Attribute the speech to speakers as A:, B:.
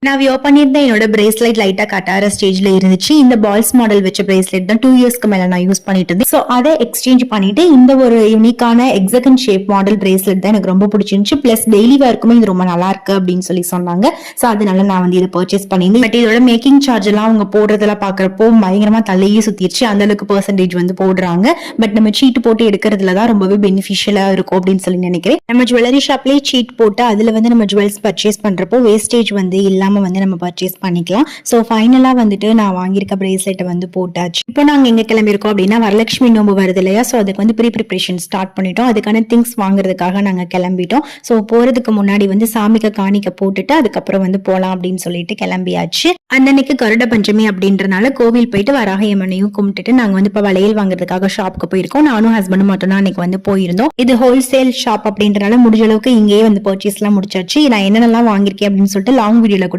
A: நான் வியோ பண்ணியிருந்தேன். என்னோட பிரேஸ்லெட் லைட்டா கட்டார ஸ்டேஜ்ல இருந்துச்சு. இந்த பால்ஸ் மாடல் வச்ச பிரேஸ்லெட் தான் 2 இயர்ஸ்க்கு மேல நான் யூஸ் பண்ணிட்டு இருந்தேன். சோ அதை எக்ஸ்சேஞ்ச் பண்ணிட்டு இந்த ஒரு யூனிக்கான எக்ஸகன் ஷேப் மாடல் பிரேஸ்லெட் தான் எனக்கு ரொம்ப பிடிச்சிருந்துச்சு. பிளஸ் டெய்லி வேர்க்குமே இது ரொம்ப நல்லா இருக்கு அப்படின்னு சொன்னாங்க. சோ அதனால நான் வந்து இதை பர்ச்சேஸ் பண்ணியிருந்தேன். பட் இதோட மேக்கிங் சார்ஜ் எல்லாம் அவங்க போடுறதெல்லாம் பாக்குறப்போ பயங்கரமா தலையே சுத்திருச்சு. அந்த அளவுக்கு பெர்சன்டேஜ் வந்து போடுறாங்க. பட் நம்ம சீட் போட்டு எடுக்கிறதுல தான் ரொம்பவே பெனிஃபிஷியலா இருக்கும் அப்படின்னு நினைக்கிறேன். நம்ம ஜுவல்லரி ஷாப்லயே சீட் போட்டு அதுல வந்து நம்ம ஜுவல்ஸ் பர்ச்சேஸ் பண்றப்போ வேஸ்டேஜ் வந்து இல்லாம வந்து நம்ம பர்ச்சேஸ் பண்ணிக்கலாம். சோ ஃபைனலா வந்துட்டு நான் வாங்கியிருக்க பிரேஸ்லெட்டை வந்து போட்டாச்சு. இப்போ நாங்க எங்க கிளம்பியிருக்கோம் அப்படின்னா வரலட்சுமி நோம்பு வருது இல்லையா, சோ அதுக்கு வந்து ப்ரிப்பரேஷன் ஸ்டார்ட் பண்ணிட்டோம். அதுக்கான திங்ஸ் வாங்குறதுக்காக நாங்க கிளம்பிட்டோம். சோ போறதுக்கு முன்னாடி வந்து சாமிக்கு காணிக்க போட்டுட்டு அதுக்கப்புறம் வந்து போலாம் அப்படின்னு சொல்லிட்டு கிளம்பியாச்சு. அன்னைக்கு கருட பஞ்சமி அப்படின்றனால கோவில் போயிட்டு வராகையம்மனையும் கும்பிட்டுட்டு நாங்க வந்து இப்ப வளையல் வாங்குறதுக்காக ஷாப்புக்கு போயிருக்கோம். நானும் ஹஸ்பண்டும் மட்டும் தான் அன்னைக்கு வந்து போயிருந்தோம். இது ஹோல்சேல் ஷாப் அப்படின்றனால முடிஞ்ச அளவுக்கு இங்கேயே வந்து பர்ச்சேஸ் எல்லாம் முடிச்சாச்சு. நான் என்னென்னலாம் வாங்கியிருக்கேன் அப்படின்னு சொல்லிட்டு லாங் வீடியோல